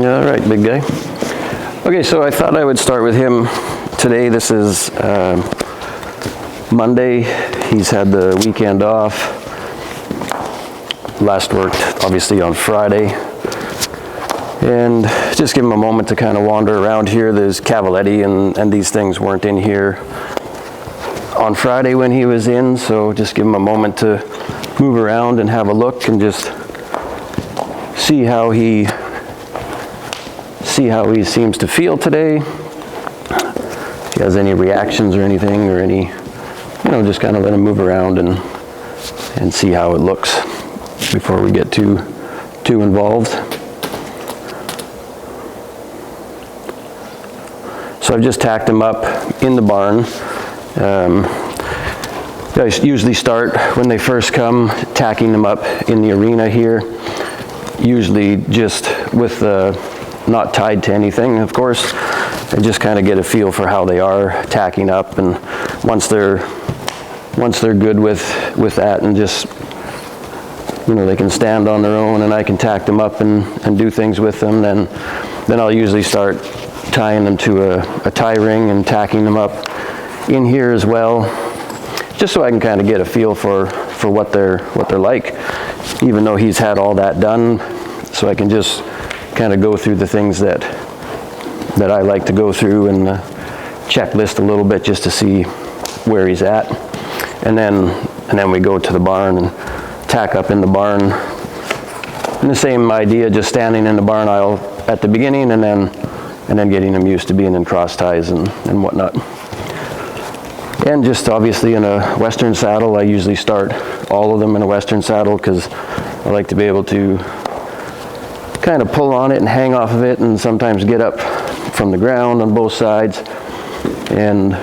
All right, big guy. Okay, so I thought I would start with him today. This is Monday. He's had the weekend off. Last worked, obviously, on Friday. And just give him a moment to kind of wander around here. There's Cavaletti and these things weren't in here on Friday when he was in, so just give him a moment to move around and have a look and just see how he seems to feel today. If he has any reactions or anything, or any, just kind of let him move around and see how it looks before we get too involved. So I've just tacked him up in the barn. I usually start when they first come tacking them up in the arena here, usually just with not tied to anything, of course, and just kind of get a feel for how they are tacking up. And once they're good with that, and just they can stand on their own, and I can tack them up and do things with them, then I'll usually start tying them to a tie ring and tacking them up in here as well, just so I can kind of get a feel for what they're like, even though he's had all that done. So I can just kind of go through the things that I like to go through and checklist a little bit just to see where he's at, and then we go to the barn and tack up in the barn. And the same idea, just standing in the barn aisle at the beginning, and then getting him used to being in cross ties and whatnot. And just obviously in a Western saddle, I usually start all of them in a Western saddle because I like to be able to kind of pull on it and hang off of it, and sometimes get up from the ground on both sides, and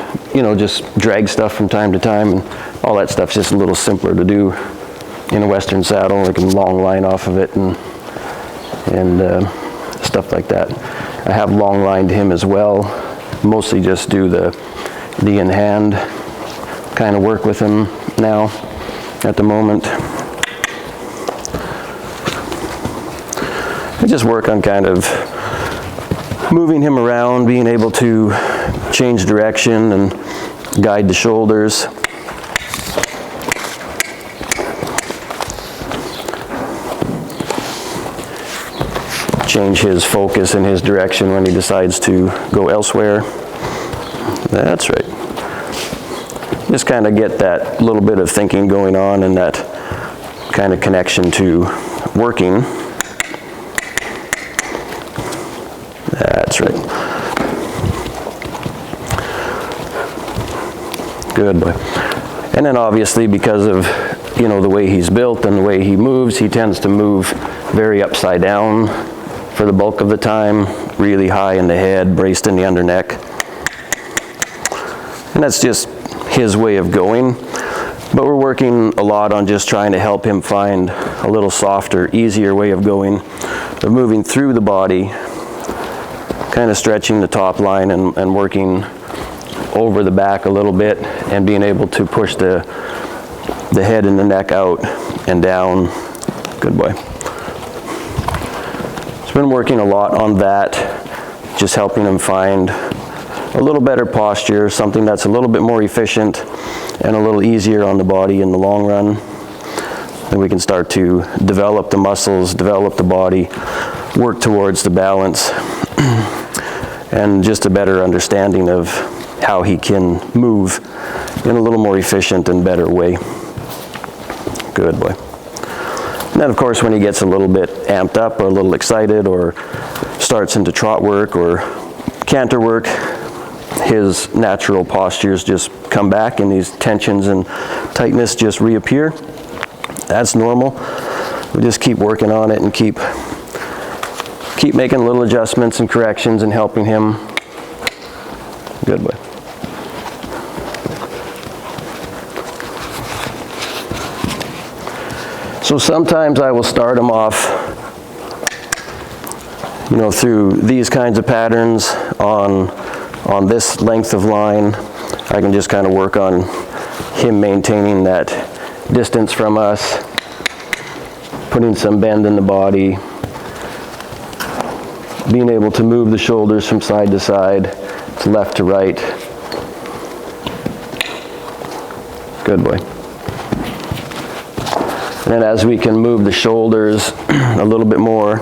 just drag stuff from time to time, and all that stuff's just a little simpler to do in a Western saddle. I can long line off of it and stuff like that. I have long lined him as well, mostly just do the in hand kind of work with him now at the moment. I just work on kind of moving him around, being able to change direction and guide the shoulders. Change his focus and his direction when he decides to go elsewhere. That's right. Just kind of get that little bit of thinking going on and that kind of connection to working. That's right. Good boy. And then obviously, because of the way he's built and the way he moves, he tends to move very upside down for the bulk of the time, really high in the head, braced in the underneck. And that's just his way of going. But we're working a lot on just trying to help him find a little softer, easier way of going, of moving through the body, kind of stretching the top line and working over the back a little bit, and being able to push the head and the neck out and down. Good boy. So been working a lot on that, just helping him find a little better posture, something that's a little bit more efficient and a little easier on the body in the long run. Then we can start to develop the muscles, develop the body, work towards the balance, and just a better understanding of how he can move in a little more efficient and better way. Good boy. And then of course, when he gets a little bit amped up or a little excited or starts into trot work or canter work, his natural postures just come back and these tensions and tightness just reappear. That's normal. We just keep working on it and keep making little adjustments and corrections and helping him. Good boy. So sometimes I will start him off, through these kinds of patterns on this length of line. I can just kind of work on him maintaining that distance from us, putting some bend in the body, being able to move the shoulders from side to side, to left to right. Good boy. And then as we can move the shoulders a little bit more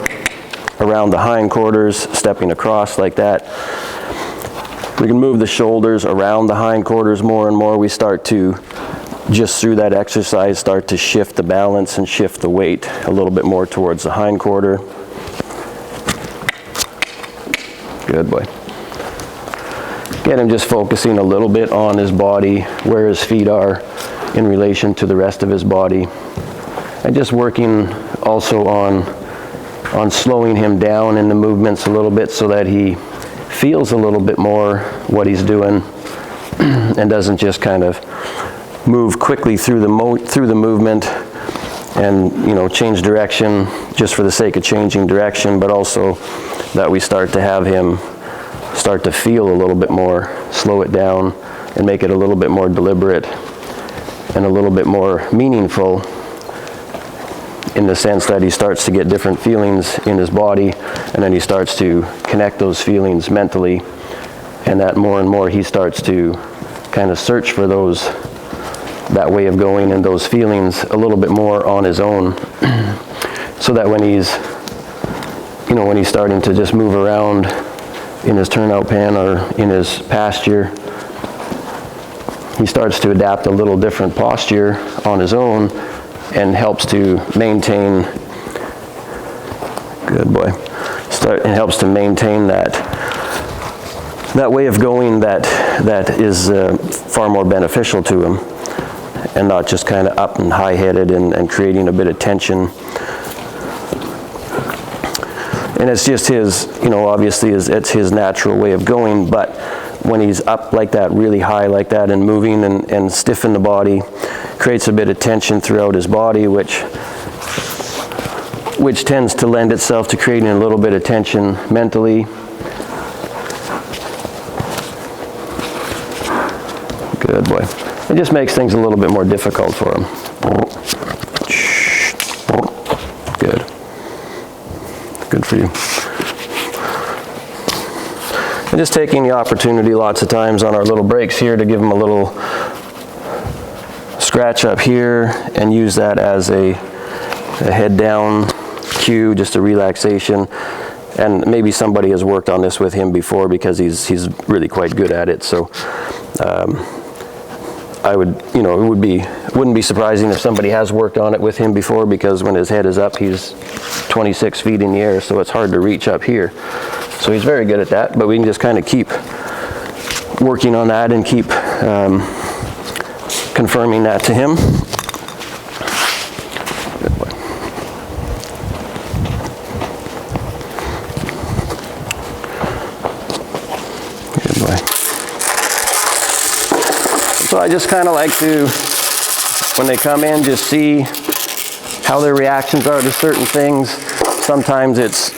around the hindquarters, stepping across like that, we can move the shoulders around the hindquarters more and more. We start to, just through that exercise, start to shift the balance and shift the weight a little bit more towards the hindquarter. Good boy. Again, I'm just focusing a little bit on his body, where his feet are in relation to the rest of his body. And just working also on slowing him down in the movements a little bit so that he feels a little bit more what he's doing and doesn't just kind of move quickly through the movement and, you know, change direction just for the sake of changing direction, but also that we start to have him start to feel a little bit more, slow it down and make it a little bit more deliberate and a little bit more meaningful, in the sense that he starts to get different feelings in his body, and then he starts to connect those feelings mentally, and that more and more he starts to kind of search for that way of going and those feelings a little bit more on his own. So that when he's, you know, when he's starting to just move around in his turnout pen or in his pasture, he starts to adapt a little different posture on his own and helps to maintain, good boy, it helps to maintain that way of going that is far more beneficial to him, and not just kind of up and high-headed and creating a bit of tension. And it's just his, you know, obviously it's his natural way of going, but when he's up like that, really high like that, and moving and stiffen the body, creates a bit of tension throughout his body, which tends to lend itself to creating a little bit of tension mentally. Good boy. It just makes things a little bit more difficult for him. Good. Good for you. And just taking the opportunity lots of times on our little breaks here to give him a little scratch up here and use that as a head down cue, just a relaxation. And maybe somebody has worked on this with him before, because he's really quite good at it. So I would, you know, wouldn't be surprising if somebody has worked on it with him before, because when his head is up, he's 26 feet in the air, so it's hard to reach up here. So he's very good at that, but we can just kind of keep working on that and keep confirming that to him. Good boy. Good boy. So I just kind of like to, when they come in, just see how their reactions are to certain things. Sometimes it's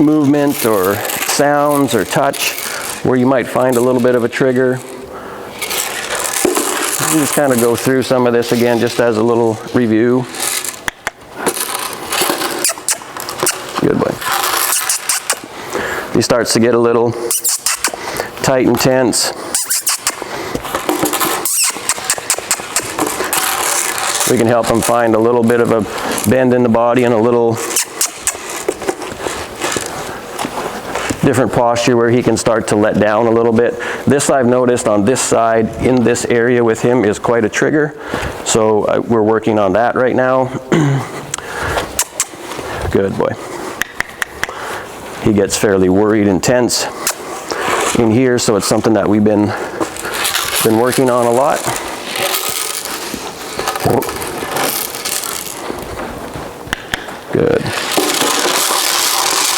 movement or sounds or touch where you might find a little bit of a trigger. You just kind of go through some of this again just as a little review. Good boy. He starts to get a little tight and tense. We can help him find a little bit of a bend in the body and a little different posture where he can start to let down a little bit. This, I've noticed on this side, in this area with him, is quite a trigger. So we're working on that right now. Good boy. He gets fairly worried and tense in here, so it's something that we've been working on a lot. Good.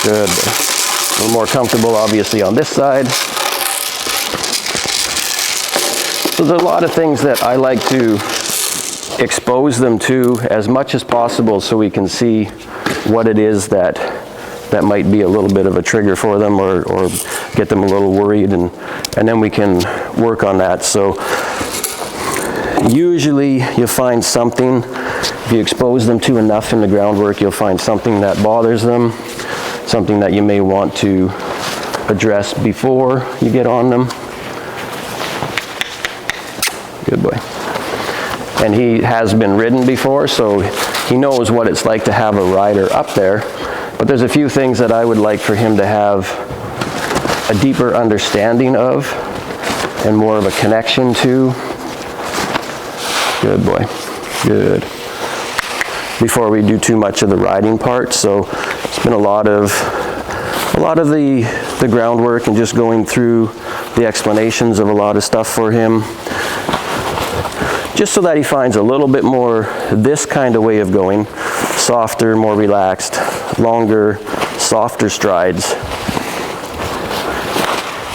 Good. A little more comfortable, obviously, on this side. So there's a lot of things that I like to expose them to as much as possible, so we can see what it is that might be a little bit of a trigger for them, or get them a little worried, and then we can work on that. So usually you'll find something, if you expose them to enough in the groundwork, you'll find something that bothers them, something that you may want to address before you get on them. Good boy. And he has been ridden before, so he knows what it's like to have a rider up there. But there's a few things that I would like for him to have a deeper understanding of and more of a connection to. Good boy. Good. Before we do too much of the riding part, so it's been a lot of the groundwork and just going through the explanations of a lot of stuff for him, just so that he finds a little bit more this kind of way of going, softer, more relaxed, longer, softer strides,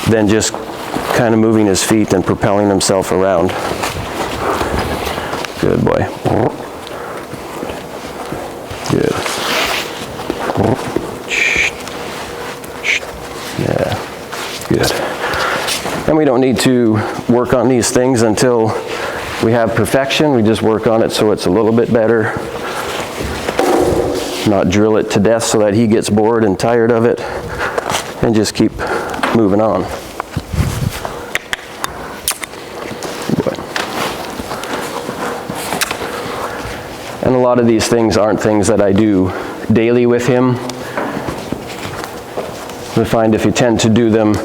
than just kind of moving his feet and propelling himself around. Good boy. Good. Yeah, good. And we don't need to work on these things until we have perfection. We just work on it so it's a little bit better. Not drill it to death so that he gets bored and tired of it, and just keep moving on. And a lot of these things aren't things that I do daily with him. I find if you tend to do them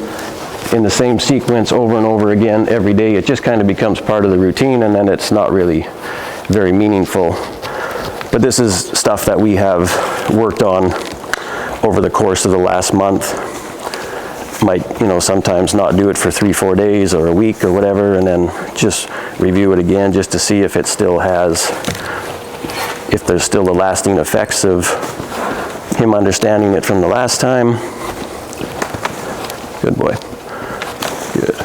in the same sequence over and over again every day, it just kind of becomes part of the routine, and then it's not really very meaningful. But this is stuff that we have worked on over the course of the last month. Might, sometimes not do it for 3-4 days or a week or whatever, and then just review it again just to see if it still has, if there's still the lasting effects of him understanding it from the last time. Good boy. Good.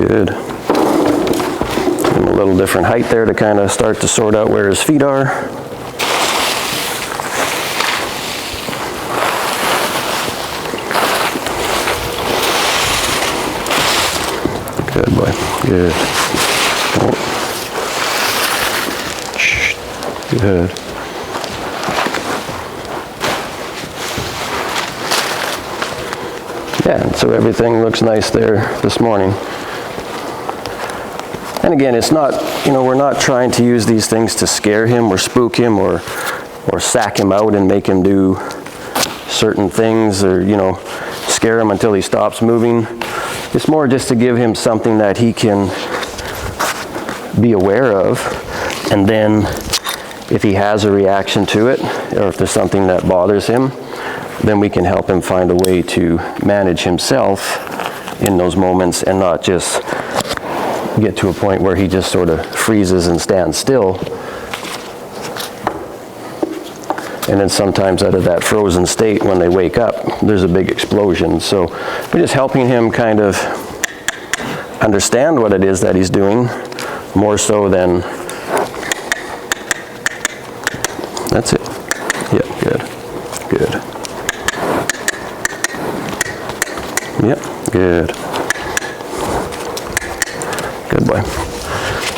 Good. Give him a little different height there to kind of start to sort out where his feet are. Good boy. Good. Good. Yeah, and so everything looks nice there this morning. And again, it's not, we're not trying to use these things to scare him or spook him or sack him out and make him do certain things or, scare him until he stops moving. It's more just to give him something that he can be aware of, and then if he has a reaction to it, or if there's something that bothers him, then we can help him find a way to manage himself in those moments and not just get to a point where he just sort of freezes and stands still. And then sometimes out of that frozen state, when they wake up, there's a big explosion. So we're just helping him kind of understand what it is that he's doing, more so than, that's it. Yep, good, good. Yep, good. Good boy.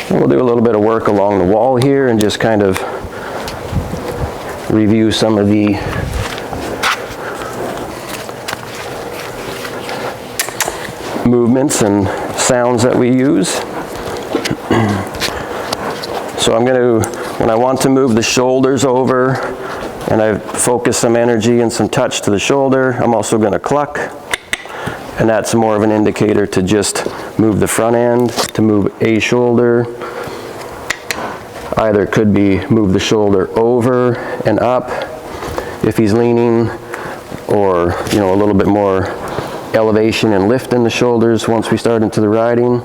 And we'll do a little bit of work along the wall here and just kind of review some of the movements and sounds that we use. So I'm going to, when I want to move the shoulders over and I focus some energy and some touch to the shoulder, I'm also going to cluck. And that's more of an indicator to just move the front end, to move a shoulder. Either it could be move the shoulder over and up if he's leaning, or a little bit more elevation and lift in the shoulders once we start into the riding.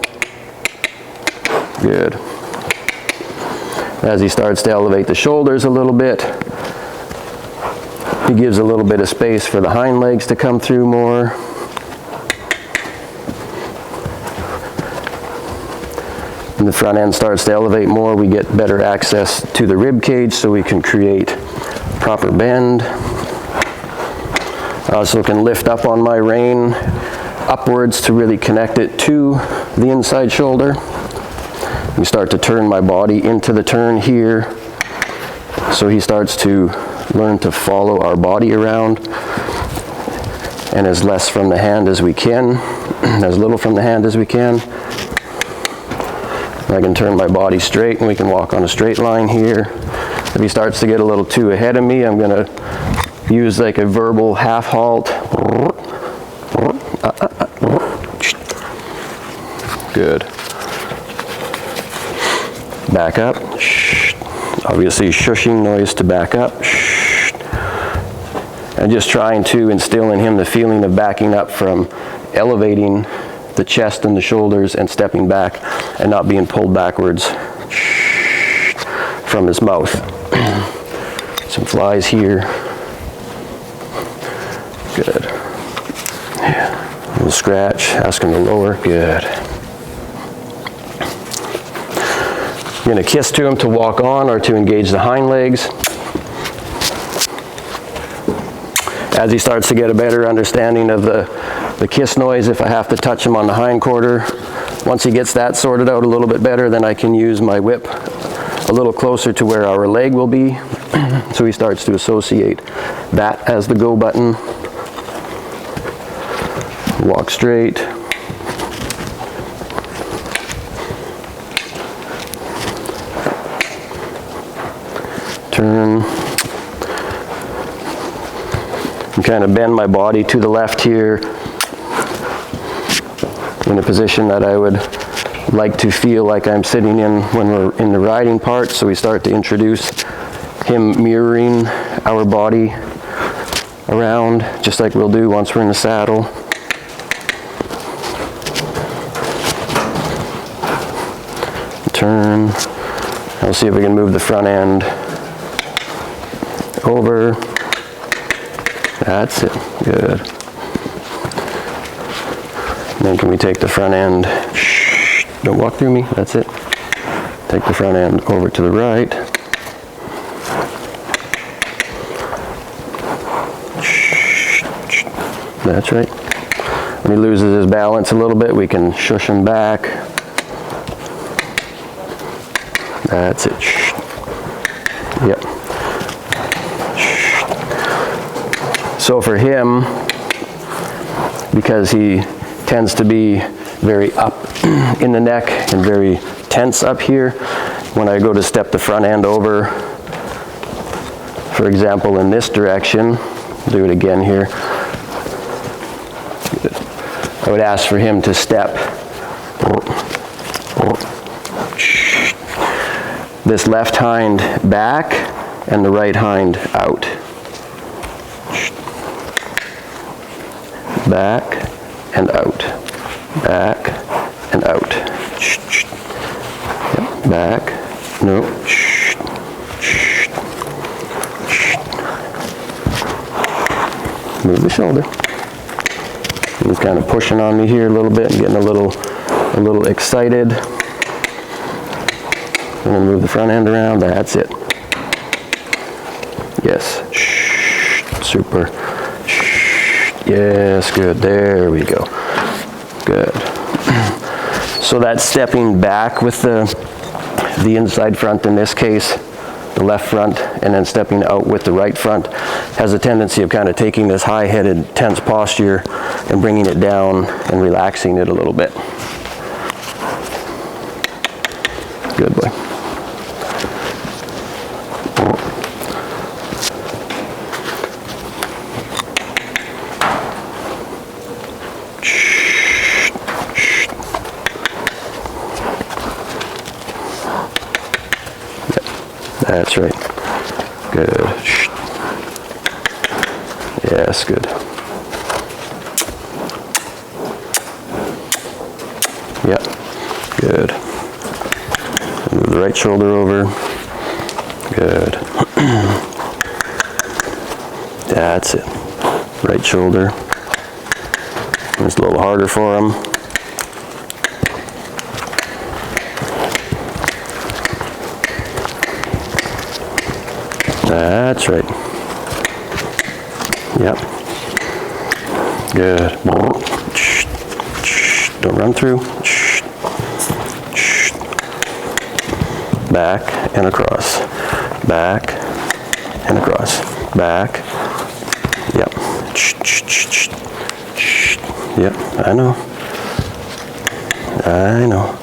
Good. As he starts to elevate the shoulders a little bit, he gives a little bit of space for the hind legs to come through more. And the front end starts to elevate more, we get better access to the rib cage so we can create proper bend. I also can lift up on my rein upwards to really connect it to the inside shoulder. We start to turn my body into the turn here. So he starts to learn to follow our body around, and as less from the hand as we can, as little from the hand as we can. I can turn my body straight and we can walk on a straight line here. If he starts to get a little too ahead of me, I'm going to use like a verbal half halt. Good. Back up. Obviously shushing noise to back up. And just trying to instill in him the feeling of backing up from elevating the chest and the shoulders and stepping back and not being pulled backwards from his mouth. Some flies here. Good. Yeah. A little scratch, ask him to lower. Good. I'm going to kiss to him to walk on or to engage the hind legs. As he starts to get a better understanding of the kiss noise, if I have to touch him on the hind quarter, once he gets that sorted out a little bit better, then I can use my whip a little closer to where our leg will be. So he starts to associate that as the go button. Walk straight. Turn. And kind of bend my body to the left here in a position that I would like to feel like I'm sitting in when we're in the riding part. So we start to introduce him mirroring our body around, just like we'll do once we're in the saddle. Turn. I'll see if we can move the front end over. That's it. Good. And then can we take the front end? Shh, don't walk through me. That's it. Take the front end over to the right. Shh, shh. That's right. When he loses his balance a little bit, we can shush him back. That's it. Shh. Yep. Shh. So for him, because he tends to be very up in the neck and very tense up here, when I go to step the front end over, for example, in this direction, do it again here, I would ask for him to step this left hind back and the right hind out. Back and out. Back and out. Yep. Back. No. Move the shoulder. He's kind of pushing on me here a little bit and getting a little excited. I'm going to move the front end around. That's it. Yes. Super. Yes, good. There we go. Good. So that's stepping back with the inside front in this case, the left front, and then stepping out with the right front, has a tendency of kind of taking this high-headed, tense posture and bringing it down and relaxing it a little bit. Good boy. That's right. Good. Yes, good. Yep. Good. Move the right shoulder over. Good. That's it. Right shoulder. It's a little harder for him. That's right. Yep. Good. Don't run through. back and across, back and across, back. Yep. Yep, I know. I know.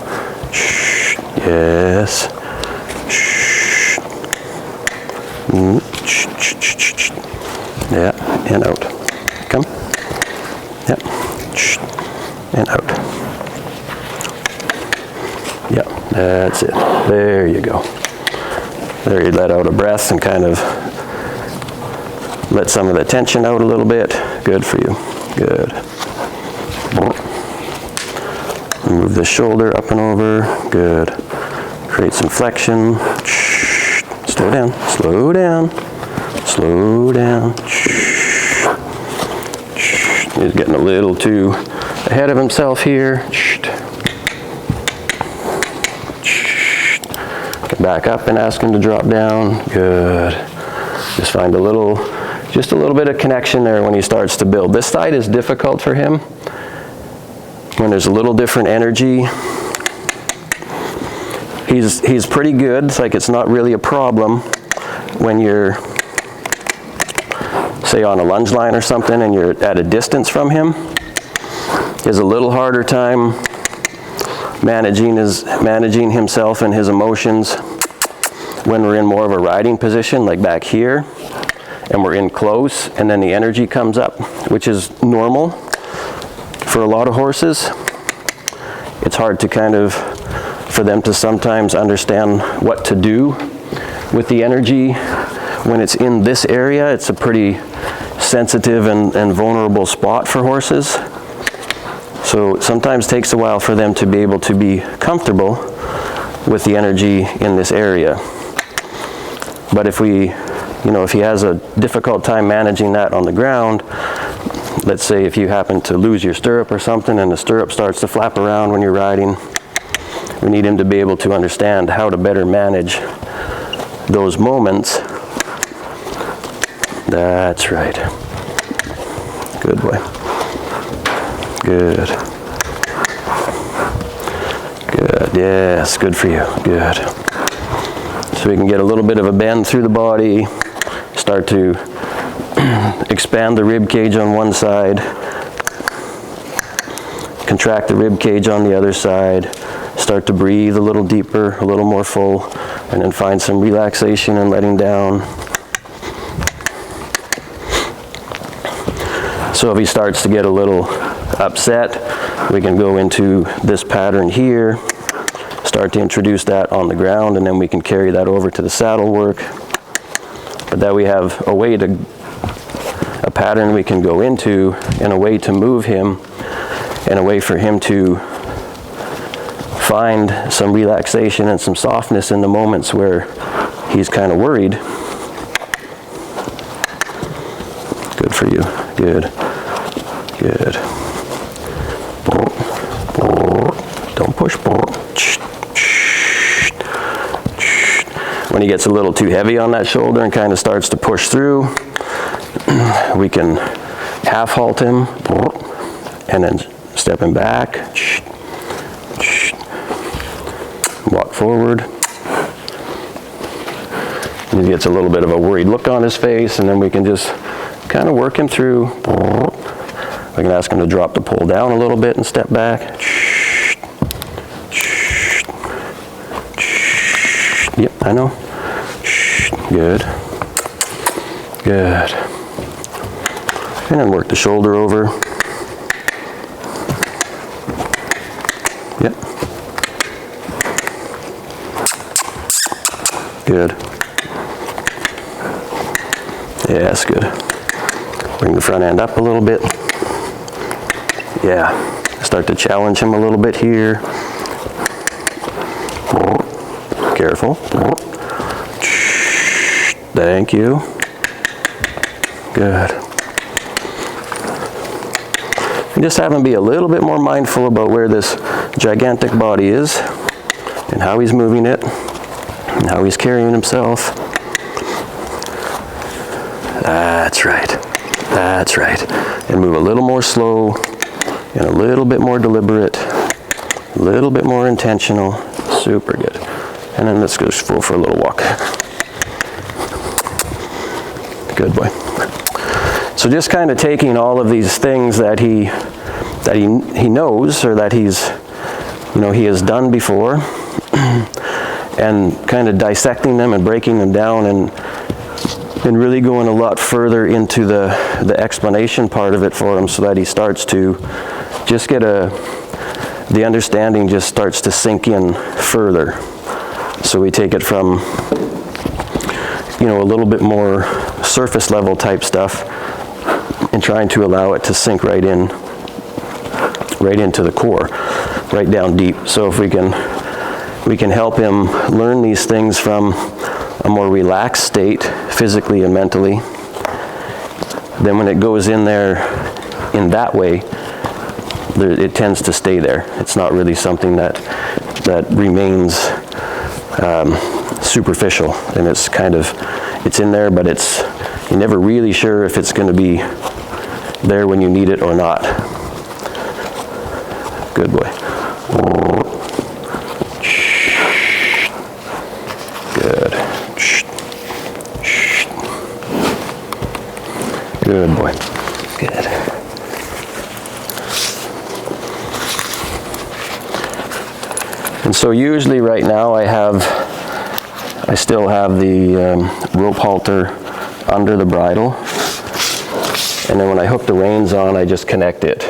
Yes. Yeah, and out. Come. Yep. And out. Yep, that's it. There you go. There, you let out a breath and kind of let some of the tension out a little bit. Good for you. Good. Move the shoulder up and over. Good. Create some flexion. Slow down. Slow down. Slow down. He's getting a little too ahead of himself here. Get back up and ask him to drop down. Good. Just find just a little bit of connection there when he starts to build. This side is difficult for him when there's a little different energy. He's pretty good. It's like it's not really a problem when you're, say, on a lunge line or something and you're at a distance from him. He has a little harder time managing himself and his emotions when we're in more of a riding position, like back here, and we're in close, and then the energy comes up, which is normal for a lot of horses. It's hard to for them to sometimes understand what to do with the energy when it's in this area. It's a pretty sensitive and vulnerable spot for horses. So it sometimes takes a while for them to be able to be comfortable with the energy in this area. But if he has a difficult time managing that on the ground, let's say if you happen to lose your stirrup or something and the stirrup starts to flap around when you're riding, we need him to be able to understand how to better manage those moments. That's right. Good boy. Good. Good. Yes, good for you. Good. So we can get a little bit of a bend through the body, start to expand the rib cage on one side, contract the rib cage on the other side, start to breathe a little deeper, a little more full, and then find some relaxation and letting down. So if he starts to get a little upset, we can go into this pattern here, start to introduce that on the ground, and then we can carry that over to the saddle work. But that we have a pattern we can go into and a way to move him and a way for him to find some relaxation and some softness in the moments where he's kind of worried. Good for you. Good. Good. Don't push. When he gets a little too heavy on that shoulder and kind of starts to push through, we can half halt him and then step him back, walk forward. He gets a little bit of a worried look on his face, and then we can just kind of work him through. We can ask him to drop the pole down a little bit and step back. Yep, I know. Good. Good. And then work the shoulder over. Yep. Good. Yeah, that's good. Bring the front end up a little bit. Yeah. Start to challenge him a little bit here. Careful. Thank you. Good. And just have him be a little bit more mindful about where this gigantic body is and how he's moving it and how he's carrying himself. That's right. That's right. And move a little more slow and a little bit more deliberate, a little bit more intentional. Super good. And then let's go for a little walk. Good boy. So just kind of taking all of these things that he knows, or that he has done before, and kind of dissecting them and breaking them down, and really going a lot further into the explanation part of it for him, so that he starts to just get the understanding just starts to sink in further. So we take it from, a little bit more surface level type stuff, and trying to allow it to sink right into the core, right down deep. So if we can help him learn these things from a more relaxed state, physically and mentally, then when it goes in there in that way, it tends to stay there. It's not really something that remains superficial, and it's in there, but you're never really sure if it's going to be there when you need it or not. Good boy. Good. Good boy. Good. And so usually right now I still have the rope halter under the bridle, and then when I hook the reins on, I just connect it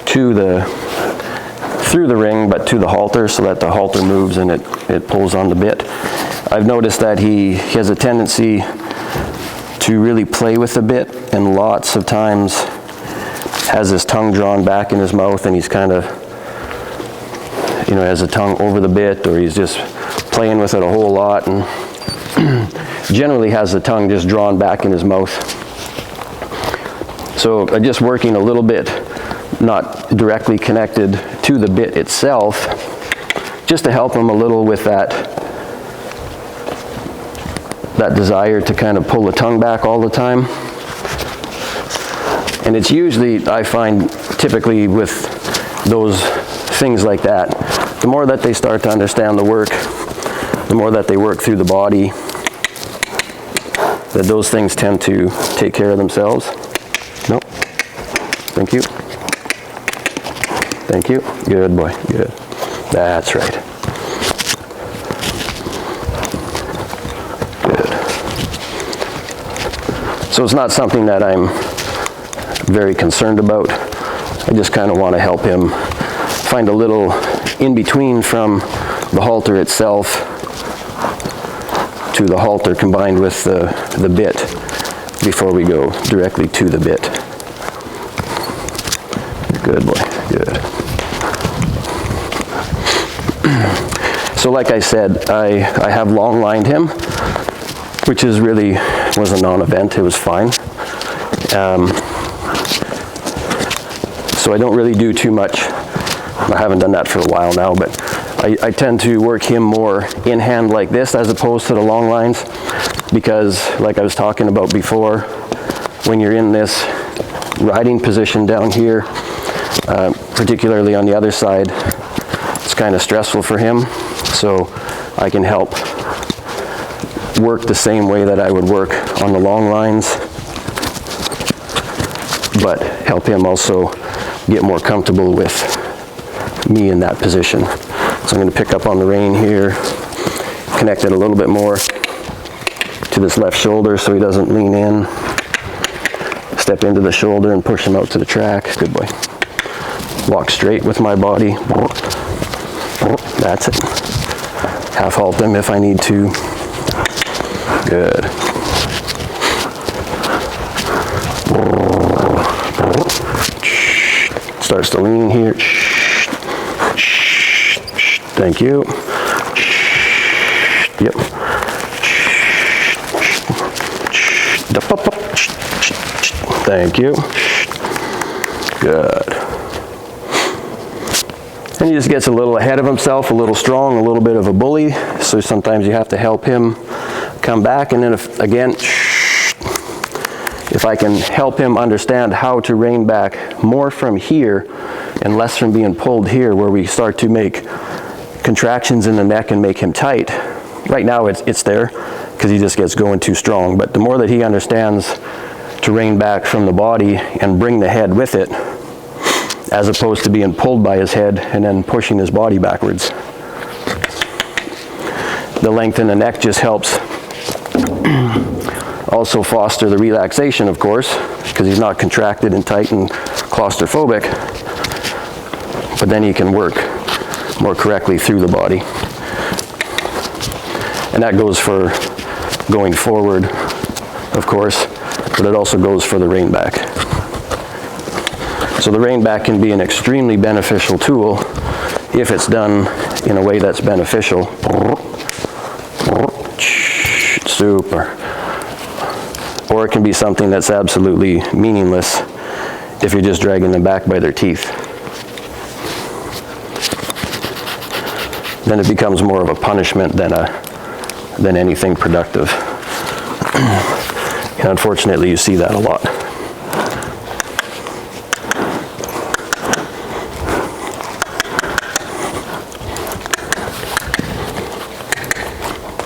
through the ring, but to the halter, so that the halter moves and it pulls on the bit. I've noticed that he has a tendency to really play with the bit, and lots of times has his tongue drawn back in his mouth, and he's kind of, has a tongue over the bit, or he's just playing with it a whole lot, and generally has the tongue just drawn back in his mouth. So I'm just working a little bit, not directly connected to the bit itself, just to help him a little with that desire to kind of pull the tongue back all the time. And it's usually, I find, typically with those things like that, the more that they start to understand the work, the more that they work through the body, that those things tend to take care of themselves. No. Thank you. Thank you. Good boy. Good. That's right. Good. So it's not something that I'm very concerned about. I just kind of want to help him find a little in between from the halter itself to the halter combined with the bit before we go directly to the bit. Good boy. Good. So like I said, I have long lined him, which was a non-event. It was fine. So I don't really do too much. I haven't done that for a while now, but I tend to work him more in hand like this as opposed to the long lines, because like I was talking about before, when you're in this riding position down here, particularly on the other side, it's kind of stressful for him. So I can help work the same way that I would work on the long lines, but help him also get more comfortable with me in that position. So I'm going to pick up on the rein here, connect it a little bit more to this left shoulder so he doesn't lean in. Step into the shoulder and push him out to the track. Good boy. Walk straight with my body. That's it. Half halt him if I need to. Good. Starts to lean here. Thank you. Yep. Thank you. Good. And he just gets a little ahead of himself, a little strong, a little bit of a bully. So sometimes you have to help him come back. And then if I can help him understand how to rein back more from here and less from being pulled here, where we start to make contractions in the neck and make him tight. Right now it's there because he just gets going too strong, but the more that he understands to rein back from the body and bring the head with it, as opposed to being pulled by his head and then pushing his body backwards. The length in the neck just helps also foster the relaxation, of course, because he's not contracted and tight and claustrophobic, but then he can work more correctly through the body. And that goes for going forward, of course, but it also goes for the rein back. So the rein back can be an extremely beneficial tool if it's done in a way that's beneficial. Super. Or it can be something that's absolutely meaningless if you're just dragging them back by their teeth. Then it becomes more of a punishment than anything productive. And unfortunately, you see that a lot.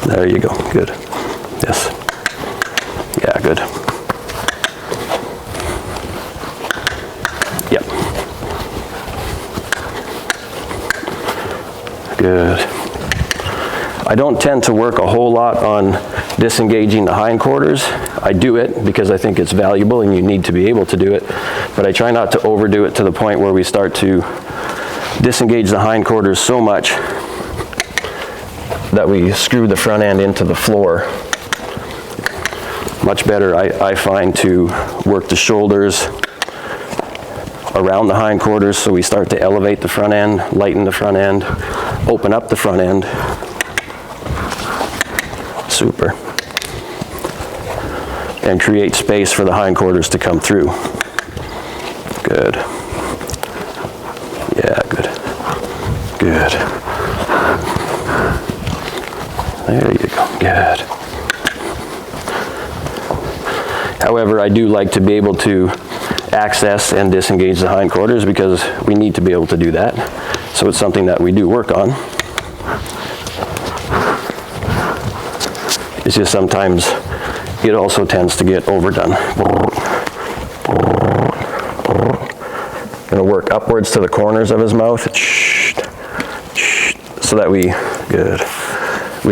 There you go, good. Yes. Yeah, good. Yep. Good. I don't tend to work a whole lot on disengaging the hindquarters. I do it because I think it's valuable and you need to be able to do it, but I try not to overdo it to the point where we start to disengage the hindquarters so much that we screw the front end into the floor. Much better, I find, to work the shoulders around the hindquarters, so we start to elevate the front end, lighten the front end, open up the front end. Super. And create space for the hindquarters to come through. Good. Yeah, good. Good. There you go, good. However, I do like to be able to access and disengage the hindquarters because we need to be able to do that. So it's something that we do work on. It's just sometimes it also tends to get overdone. Gonna work upwards to the corners of his mouth so that we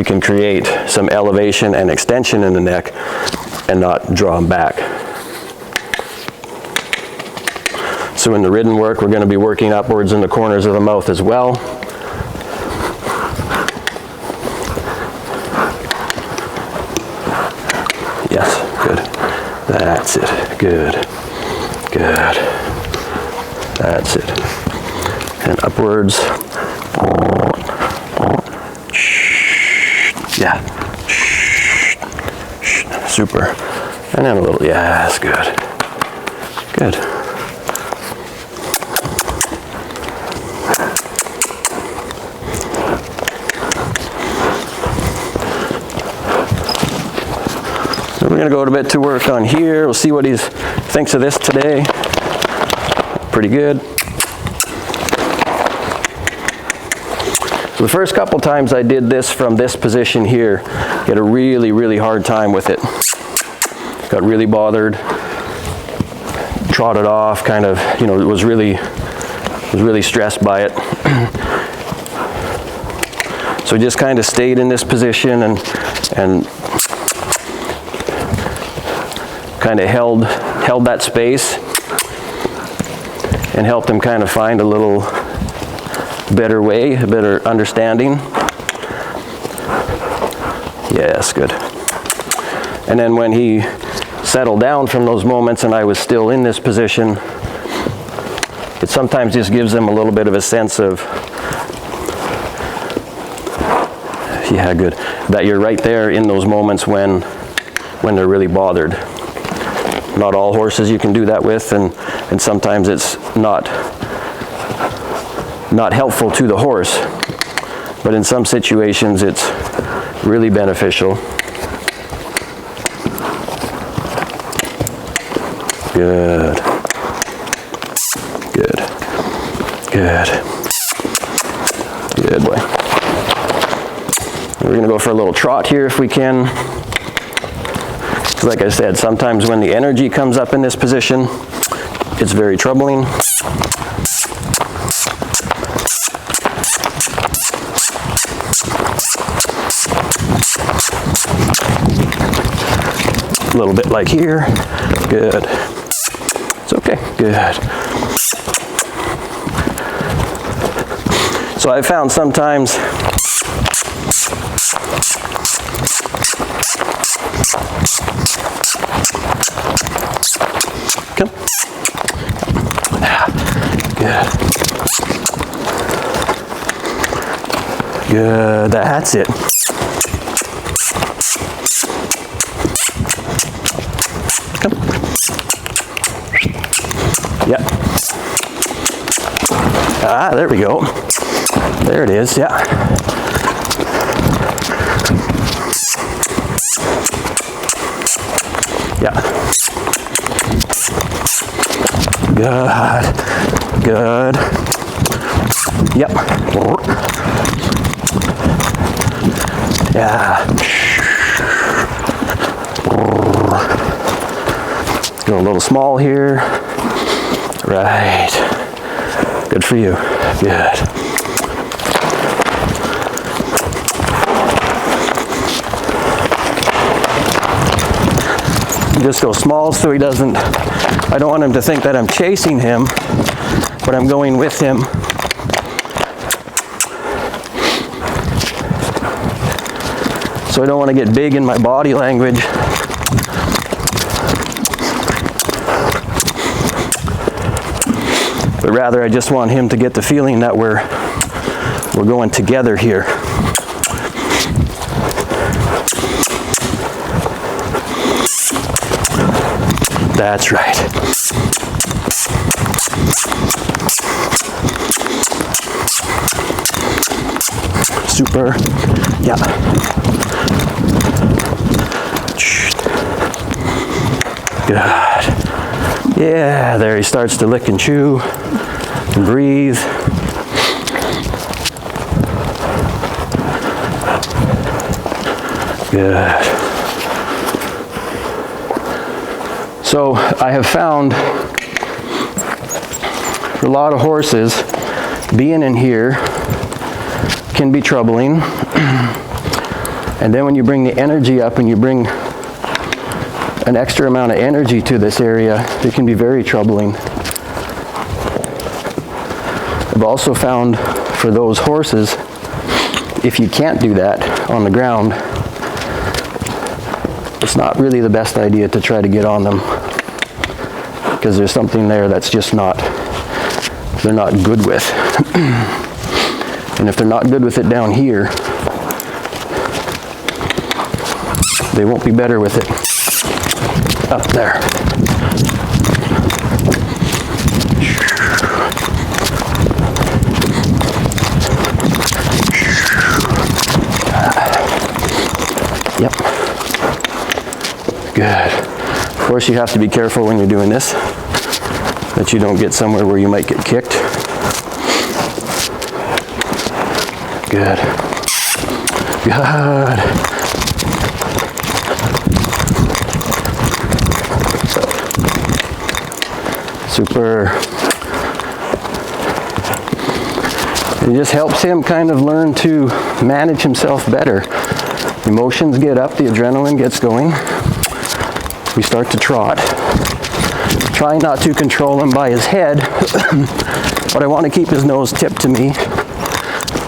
can create some elevation and extension in the neck and not draw him back. So in the ridden work, we're going to be working upwards in the corners of the mouth as well. Yes, good. That's it. Good. Good. That's it. And upwards. Yeah. Super. And then a little, yeah, that's good. Good. So we're going to go a bit to work on here. We'll see what he thinks of this today. Pretty good. So the first couple times I did this from this position here, had a really, really hard time with it. Got really bothered, trotted off, kind of, you know, was really stressed by it. So just kind of stayed in this position and kind of held that space and helped him kind of find a little better way, a better understanding. Yes, good. And then when he settled down from those moments and I was still in this position, it sometimes just gives them a little bit of a sense of, yeah, good, that you're right there in those moments when they're really bothered. Not all horses you can do that with, and sometimes it's not helpful to the horse, but in some situations it's really beneficial. Good. Good. Good. Good boy. We're gonna go for a little trot here if we can. Like I said, sometimes when the energy comes up in this position, it's very troubling. A little bit like here. Good. It's okay. Good. So I found sometimes come. Good. Good. That's it. Come. Yep. Ah, there we go. There it is. Yeah. Yeah. Good. Good. Yep. Yeah. Go a little small here. Right. Good for you. Good. Just go small so he doesn't, I don't want him to think that I'm chasing him, but I'm going with him. So I don't want to get big in my body language. But rather I just want him to get the feeling that we're going together here. That's right. Super. Yeah. Good. Yeah, there he starts to lick and chew and breathe. Good. So I have found for a lot of horses, being in here can be troubling. And then when you bring the energy up and you bring an extra amount of energy to this area, it can be very troubling. I've also found for those horses, if you can't do that on the ground, it's not really the best idea to try to get on them, because there's something there that's just not, they're not good with. And if they're not good with it down here, they won't be better with it up there. Yep. Good. Of course, you have to be careful when you're doing this, that you don't get somewhere where you might get kicked. Good. Good. Super. It just helps him kind of learn to manage himself better. Emotions get up, the adrenaline gets going. We start to trot. Try not to control him by his head, but I want to keep his nose tipped to me.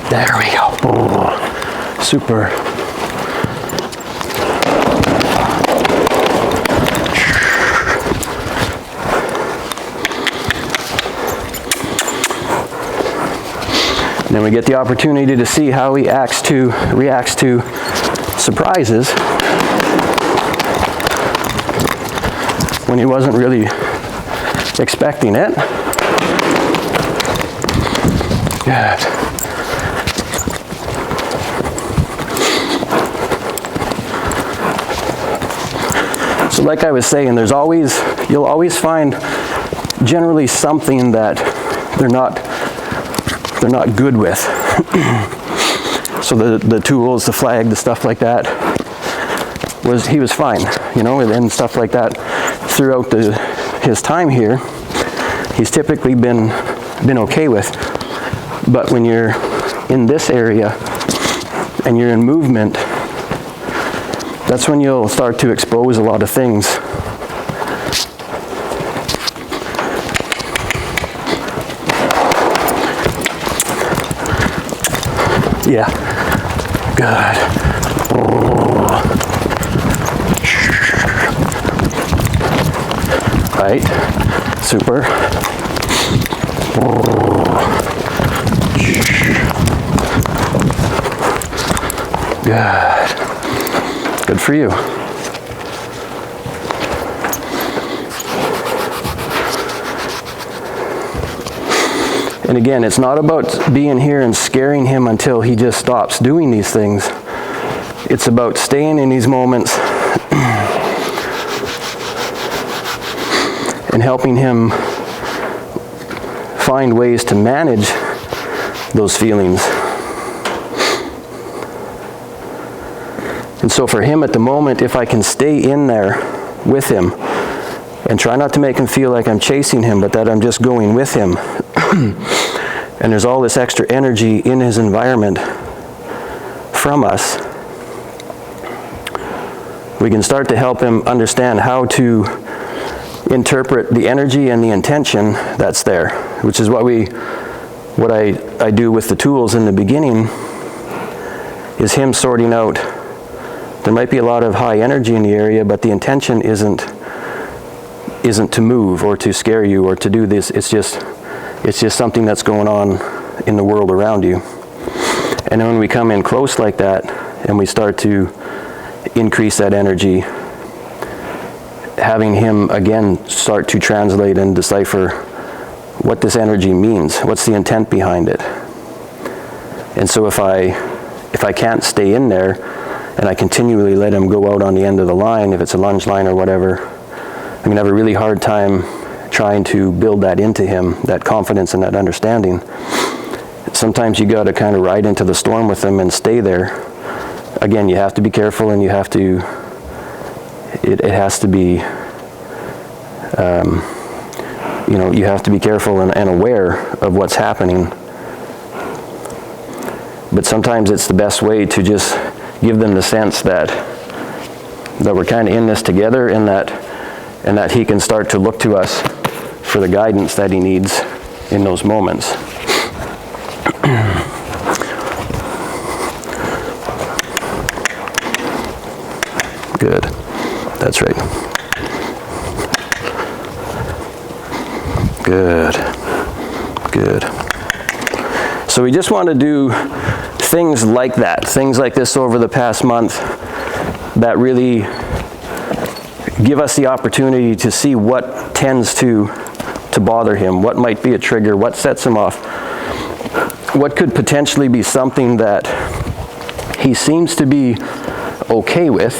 There we go. Oh, super. And then we get the opportunity to see how he reacts to surprises when he wasn't really expecting it. Good. So like I was saying, you'll always find generally something that they're not good with. So the tools, the flag, the stuff like that, he was fine, you know, and stuff like that throughout his time here, he's typically been okay with. But when you're in this area and you're in movement, that's when you'll start to expose a lot of things. Yeah, good. Right, super. Good. Good for you. And again, it's not about being here and scaring him until he just stops doing these things. It's about staying in these moments and helping him find ways to manage those feelings. And so for him at the moment, if I can stay in there with him and try not to make him feel like I'm chasing him, but that I'm just going with him, and there's all this extra energy in his environment from us, we can start to help him understand how to interpret the energy and the intention that's there, which is what I do with the tools in the beginning, is him sorting out, there might be a lot of high energy in the area, but the intention isn't to move or to scare you or to do this. It's just something that's going on in the world around you. And then when we come in close like that and we start to increase that energy, having him again start to translate and decipher what this energy means, what's the intent behind it. And so if I can't stay in there and I continually let him go out on the end of the line, if it's a lunge line or whatever, I'm gonna have a really hard time trying to build that into him, that confidence and that understanding. Sometimes you gotta kind of ride into the storm with him and stay there. Again, you have to be careful, and you have to, it has to be, you have to be careful and aware of what's happening. But sometimes it's the best way to just give them the sense that we're kind of in this together, and that he can start to look to us for the guidance that he needs in those moments. Good. That's right. Good. Good. So we just want to do things like that, things like this over the past month that really give us the opportunity to see what tends to bother him, what might be a trigger, what sets him off, what could potentially be something that he seems to be okay with,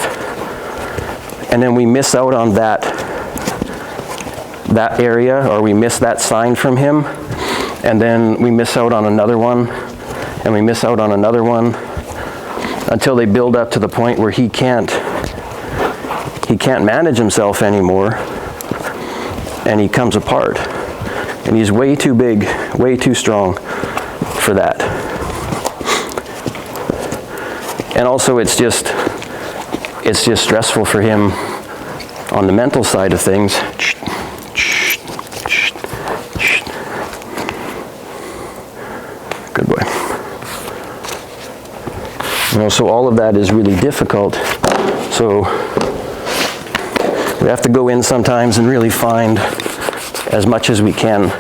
and then we miss out on that area, or we miss that sign from him, and then we miss out on another one, and we miss out on another one, until they build up to the point where he can't manage himself anymore, and he comes apart, and he's way too big, way too strong for that. And also it's just stressful for him on the mental side of things. Good boy. So all of that is really difficult. So we have to go in sometimes and really find as much as we can.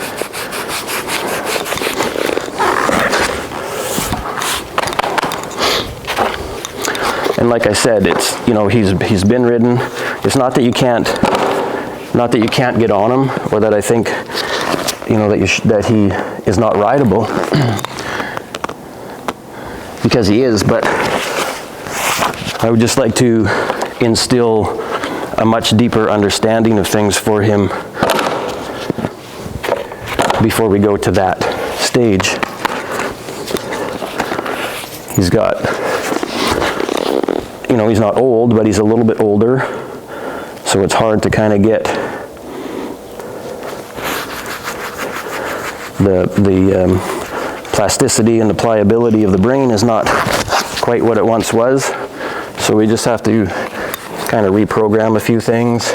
And like I said, it's, he's been ridden. It's not that you can't get on him, or that I think, that he is not rideable, because he is, but I would just like to instill a much deeper understanding of things for him before we go to that stage. He's got, you know, he's not old, but he's a little bit older, so it's hard to kind of get the plasticity and the pliability of the brain is not quite what it once was. So we just have to kind of reprogram a few things.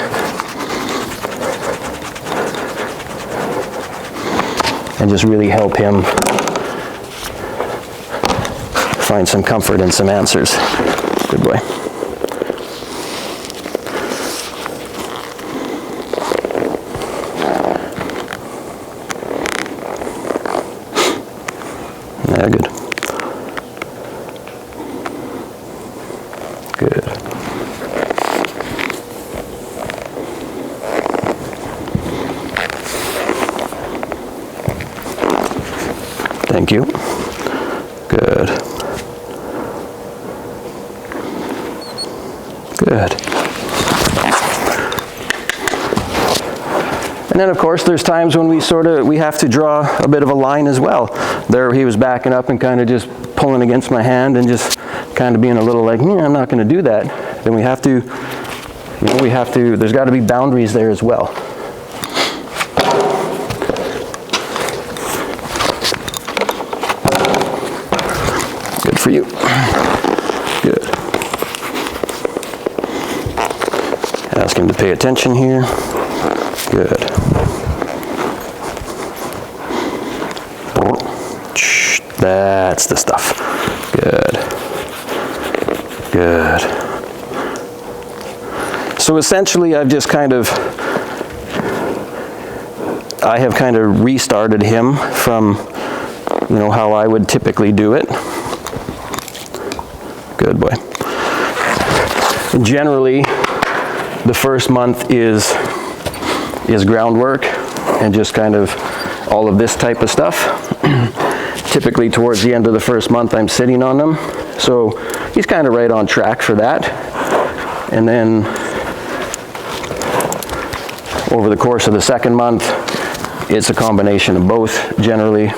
And just really help him find some comfort and some answers. Good boy. Yeah, good. Good. Thank you. Good. Good. And then of course there's times when we have to draw a bit of a line as well. There he was backing up and kind of just pulling against my hand and just kind of being a little like, I'm not going to do that. Then we have to, there's got to be boundaries there as well. Good for you. Good. Ask him to pay attention here. Good. That's the stuff. Good. Good. So essentially I have kind of restarted him from, how I would typically do it. Good boy. Generally, the first month is groundwork and just kind of all of this type of stuff. Typically towards the end of the first month I'm sitting on them, so he's kind of right on track for that. And then over the course of the second month it's a combination of both generally,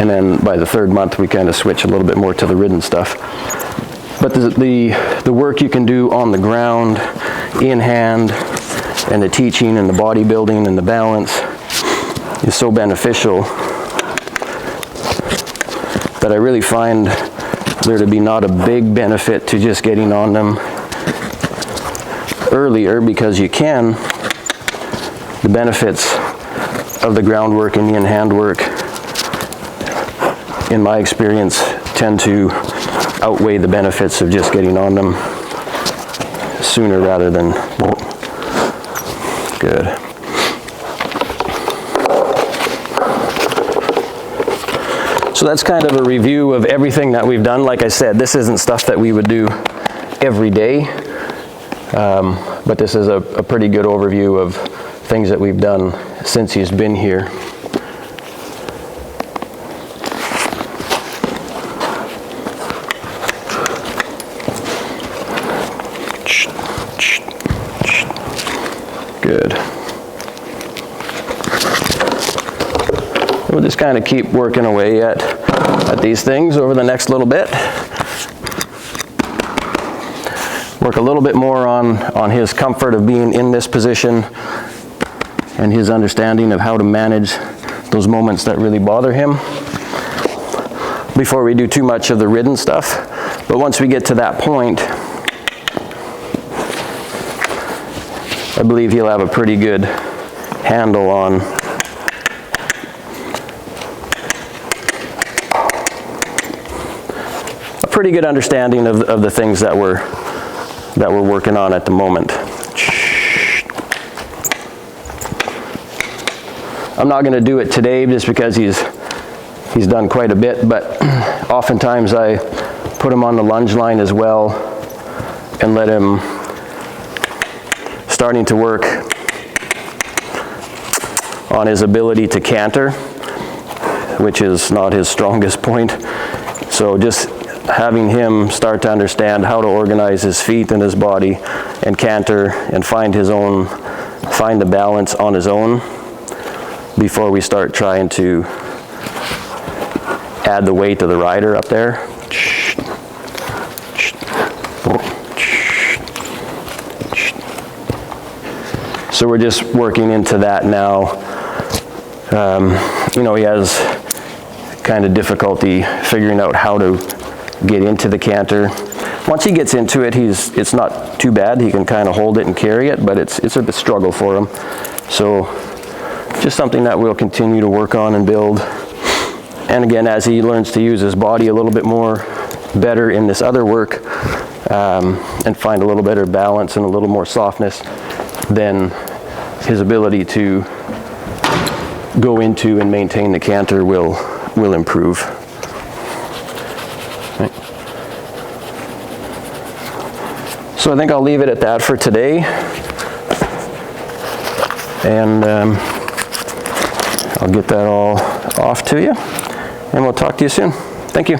and then by the third month we kind of switch a little bit more to the ridden stuff. But the work you can do on the ground, in hand, and the teaching and the bodybuilding and the balance is so beneficial that I really find there to be not a big benefit to just getting on them earlier, because you can. The benefits of the groundwork and the in-hand work, in my experience, tend to outweigh the benefits of just getting on them sooner rather than. Good. So that's kind of a review of everything that we've done. Like I said, this isn't stuff that we would do every day, but this is a pretty good overview of things that we've done since he's been here. Good. We'll just kind of keep working away at these things over the next little bit. Work a little bit more on his comfort of being in this position and his understanding of how to manage those moments that really bother him before we do too much of the ridden stuff. But once we get to that point, I believe he'll have a pretty good handle on pretty good understanding of the things that we're working on at the moment. I'm not going to do it today just because he's done quite a bit, but oftentimes I put him on the lunge line as well and let him starting to work on his ability to canter, which is not his strongest point. So just having him start to understand how to organize his feet and his body and canter and find the balance on his own before we start trying to add the weight of the rider up there. So we're just working into that now. You know, he has kind of difficulty figuring out how to get into the canter. Once he gets into it, it's not too bad. He can kind of hold it and carry it, but it's a bit struggle for him. So just something that we'll continue to work on and build. And again, as he learns to use his body a little bit more better in this other work, and find a little better balance and a little more softness, then his ability to go into and maintain the canter will improve. Right. So I think I'll leave it at that for today. And I'll get that all off to you, and we'll talk to you soon. Thank you.